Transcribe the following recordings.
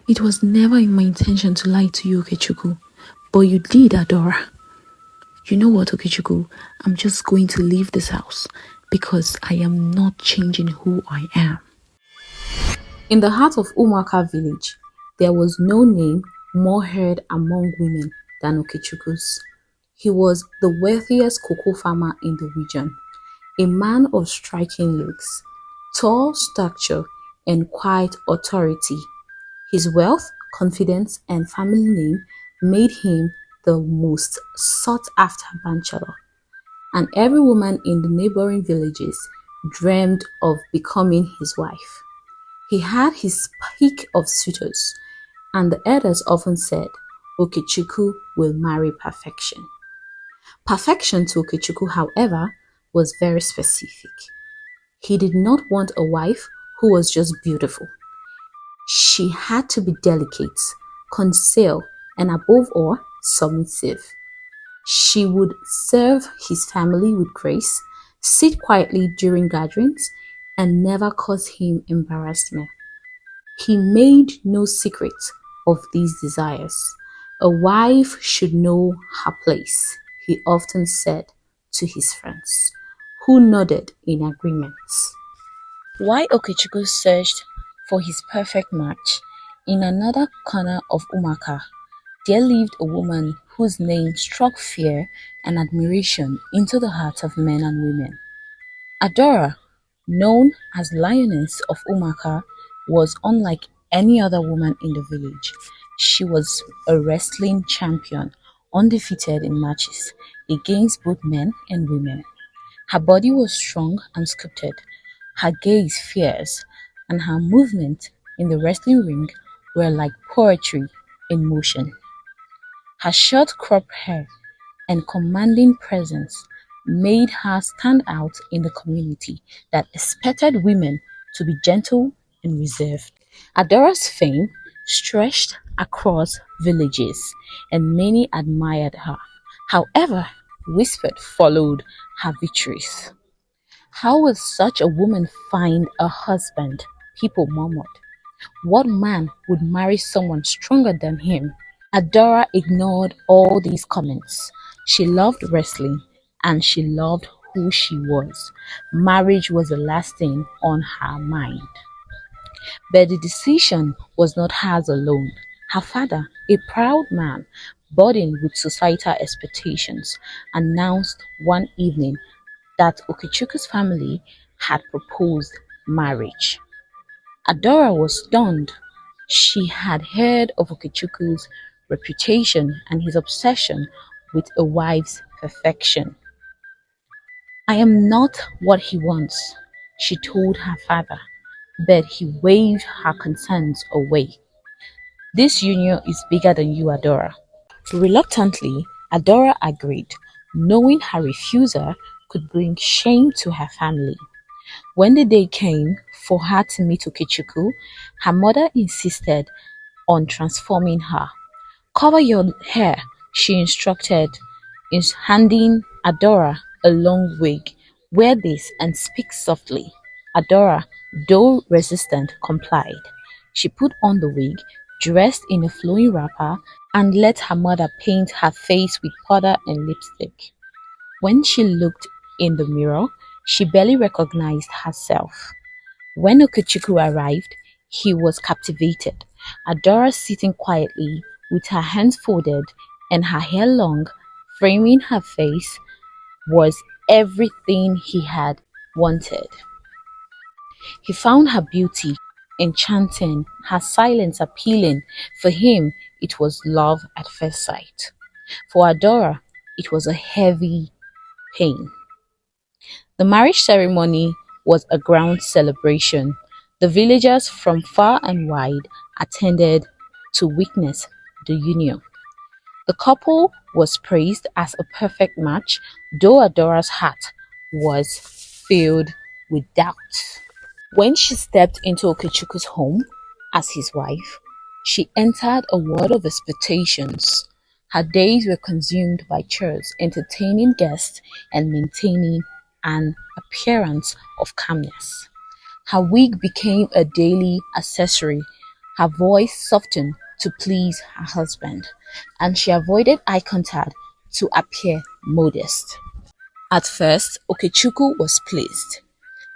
It was never in my intention to lie to you, Okechukwu, but you did, Adora. You know what, Okechukwu? I'm just going to leave this house because I am not changing who I am. In the heart of Umuaka village, there was no name more heard among women than Okechukwu's. He was the wealthiest cocoa farmer in the region, a man of striking looks, tall stature, and quiet authority. His wealth, confidence, and family name made him the most sought-after bachelor, and every woman in the neighboring villages dreamed of becoming his wife. He had his pick of suitors, and the elders often said, Okechukwu will marry perfection. Perfection to Okechukwu, however, was very specific. He did not want a wife who was just beautiful. She had to be delicate, concealed, and above all, submissive. She would serve his family with grace, sit quietly during gatherings, and never cause him embarrassment. He made no secret of these desires. A wife should know her place, he often said to his friends, who nodded in agreement. While Okechukwu searched for his perfect match, in another corner of Umuaka, there lived a woman whose name struck fear and admiration into the hearts of men and women. Adora, known as lioness of Umuaka, was unlike any other woman in the village. She was a wrestling champion, undefeated in matches against both men and women. Her body was strong and sculpted, her gaze fierce, and her movements in the wrestling ring were like poetry in motion. Her short cropped hair and commanding presence made her stand out in the community that expected women to be gentle and reserved. Adora's fame stretched across villages, and many admired her. However, whispered followed her victories. How will such a woman find a husband? People murmured. What man would marry someone stronger than him? Adora ignored all these comments. She loved wrestling and she loved who she was. Marriage was the last thing on her mind. But the decision was not hers alone. Her father, a proud man, burdened with societal expectations, announced one evening that Okechukwu's family had proposed marriage. Adora was stunned. She had heard of Okechukwu's reputation and his obsession with a wife's perfection. I am not what he wants, she told her father, but he waved her concerns away. This union is bigger than you, Adora. Reluctantly, Adora agreed, knowing her refusal could bring shame to her family. When the day came for her to meet Okechukwu, her mother insisted on transforming her. Cover your hair, she instructed, handing Adora a long wig. Wear this and speak softly. Adora, though resistant, complied. She put on the wig, dressed in a flowing wrapper, and let her mother paint her face with powder and lipstick. When she looked in the mirror, she barely recognized herself. When Okechukwu arrived, he was captivated. Adora sitting quietly with her hands folded and her hair long, framing her face, was everything he had wanted. He found her beauty enchanting, her silence appealing. For him, it was love at first sight. For Adora, it was a heavy pain. The marriage ceremony was a grand celebration. The villagers from far and wide attended to witness the union. The couple was praised as a perfect match, though Adora's heart was filled with doubt. When she stepped into Okechukwu's home as his wife, she entered a world of expectations. Her days were consumed by chores, entertaining guests, and maintaining an appearance of calmness. Her wig became a daily accessory. Her voice softened to please her husband, and she avoided eye contact to appear modest. At first, Okechukwu was pleased.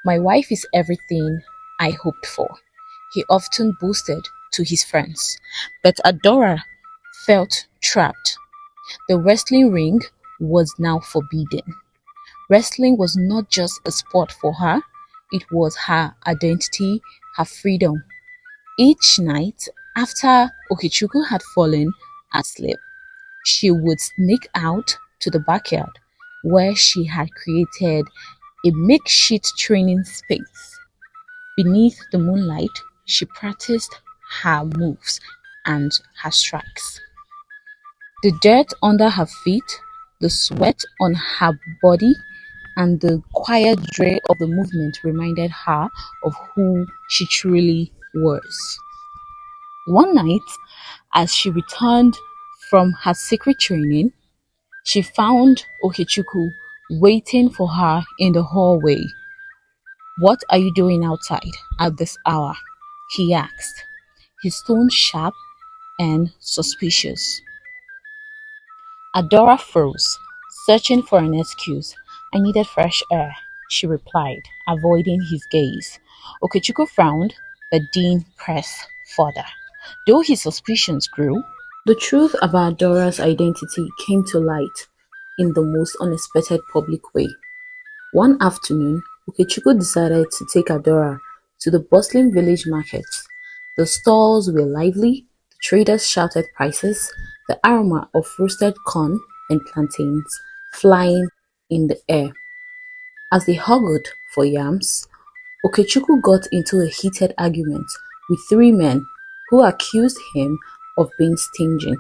My wife is everything I hoped for, he often boasted to his friends. But Adora felt trapped. The wrestling ring was now forbidden. Wrestling was not just a sport for her, it was her identity, her freedom. Each night, after Okechukwu had fallen asleep, she would sneak out to the backyard where she had created a makeshift training space. Beneath the moonlight, she practiced her moves and her strikes. The dirt under her feet, the sweat on her body, and the quiet joy of the movement reminded her of who she truly was. One night, as she returned from her secret training, she found Okechukwu waiting for her in the hallway. "What are you doing outside at this hour?" he asked, his tone sharp and suspicious. Adora froze, searching for an excuse. "I needed fresh air," she replied, avoiding his gaze. Okechukwu frowned, but Dean pressed further, though his suspicions grew. The truth about Adora's identity came to light in the most unexpected public way. One afternoon, Okechukwu decided to take Adora to the bustling village market. The stalls were lively, the traders shouted prices, the aroma of roasted corn and plantains flying in the air. As they haggled for yams, Okechukwu got into a heated argument with three men who accused him of being stingy.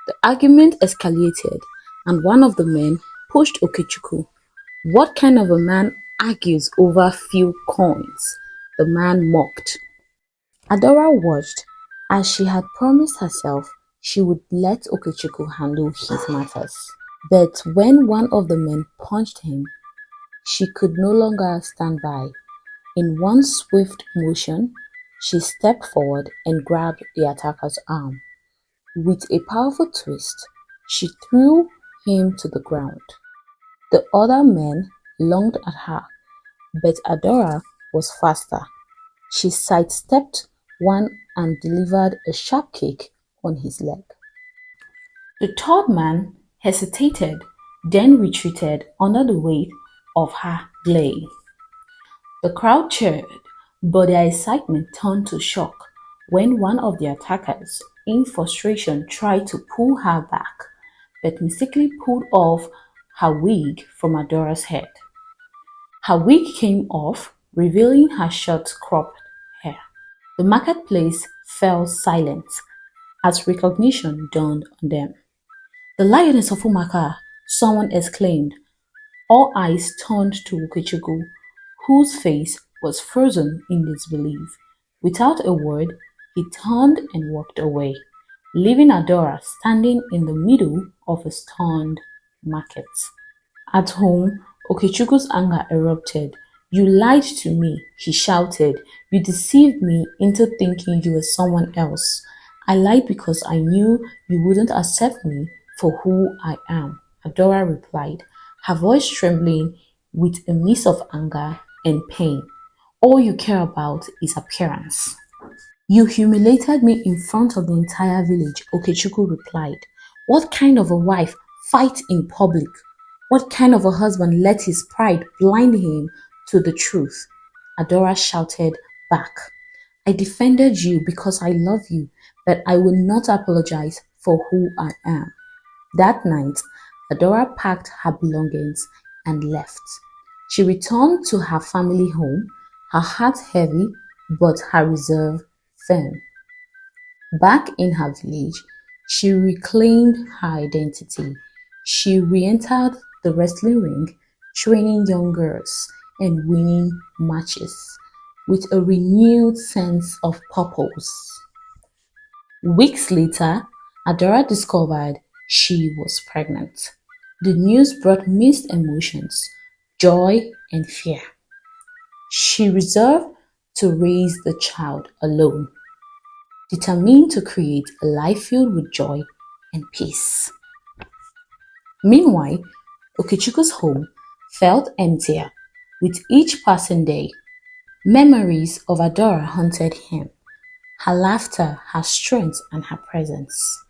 The argument escalated, and one of the men pushed Okechukwu. "What kind of a man argues over few coins?" the man mocked. Adora watched, as she had promised herself she would let Okechukwu handle his matters. But when one of the men punched him, she could no longer stand by. In one swift motion, she stepped forward and grabbed the attacker's arm. With a powerful twist, she threw him to the ground. The other men lunged at her, but Adora was faster. She sidestepped one and delivered a sharp kick on his leg. The third man hesitated, then retreated under the weight of her blade. The crowd cheered, but their excitement turned to shock when one of the attackers, in frustration, tried to pull her back, but mistakenly pulled off her wig from Adora's head. Her wig came off, revealing her short cropped hair. The marketplace fell silent as recognition dawned on them. "The lioness of Umuaka!" someone exclaimed. All eyes turned to Ukechukwu, whose face was frozen in disbelief. Without a word, he turned and walked away, leaving Adora standing in the middle of a stunned market. At home, Okechukwu's anger erupted. "You lied to me," he shouted. "You deceived me into thinking you were someone else." "I lied because I knew you wouldn't accept me for who I am," Adora replied, her voice trembling with a mix of anger and pain. "All you care about is appearance." "You humiliated me in front of the entire village," Okechukwu replied. "What kind of a wife fights in public? What kind of a husband let his pride blind him to the truth?" Adora shouted back. "I defended you because I love you, but I will not apologize for who I am." That night, Adora packed her belongings and left. She returned to her family home, her heart heavy but her reserve firm. Back in her village, she reclaimed her identity. She re-entered the wrestling ring, training young girls and winning matches with a renewed sense of purpose. Weeks later, Adora discovered she was pregnant. The news brought mixed emotions, joy and fear. She resolved to raise the child alone. determined to create a life filled with joy and peace. Meanwhile, Okechuk's home felt emptier with each passing day. Memories of Adora haunted him, her laughter, her strength, and her presence.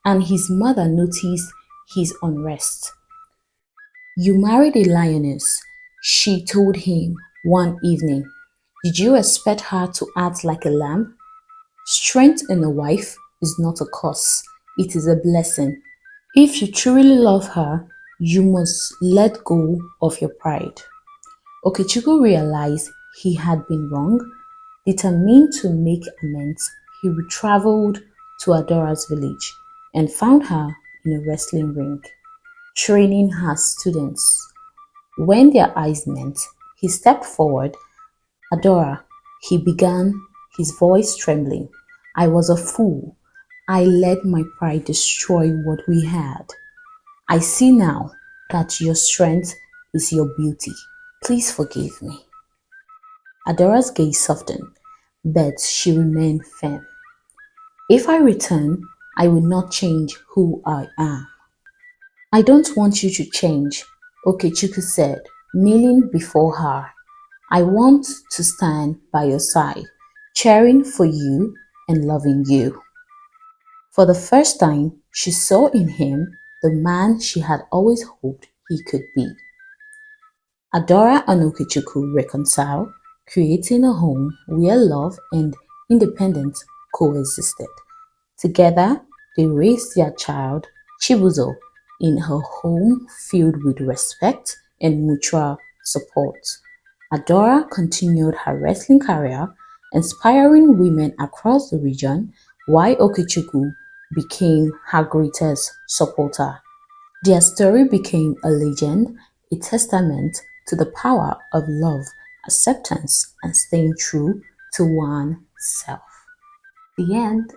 And his mother noticed his unrest. "You married a lioness," she told him one evening. "Did you expect her to act like a lamb?" Strength in a wife is not a curse, it is a blessing. If you truly love her, you must let go of your pride. Okechukwu realized he had been wrong. Determined to make amends, he traveled to Adora's village and found her in a wrestling ring, training her students. When their eyes met, he stepped forward. "Adora," he began, his voice trembling, "I was a fool. I let my pride destroy what we had. I see now that your strength is your beauty. Please forgive me." Adora's gaze softened, but she remained firm. "If I return, I will not change who I am." "I don't want you to change," Okechukwu said, kneeling before her. "I want to stand by your side, cheering for you and loving you." For the first time, she saw in him the man she had always hoped he could be. Adora and Okechukwu reconciled, creating a home where love and independence coexisted. Together, they raised their child, Chibuzo, in a home filled with respect and mutual support. Adora continued her wrestling career, inspiring women across the region, while Okechukwu became her greatest supporter. Their story became a legend, a testament to the power of love, acceptance, and staying true to oneself. The end.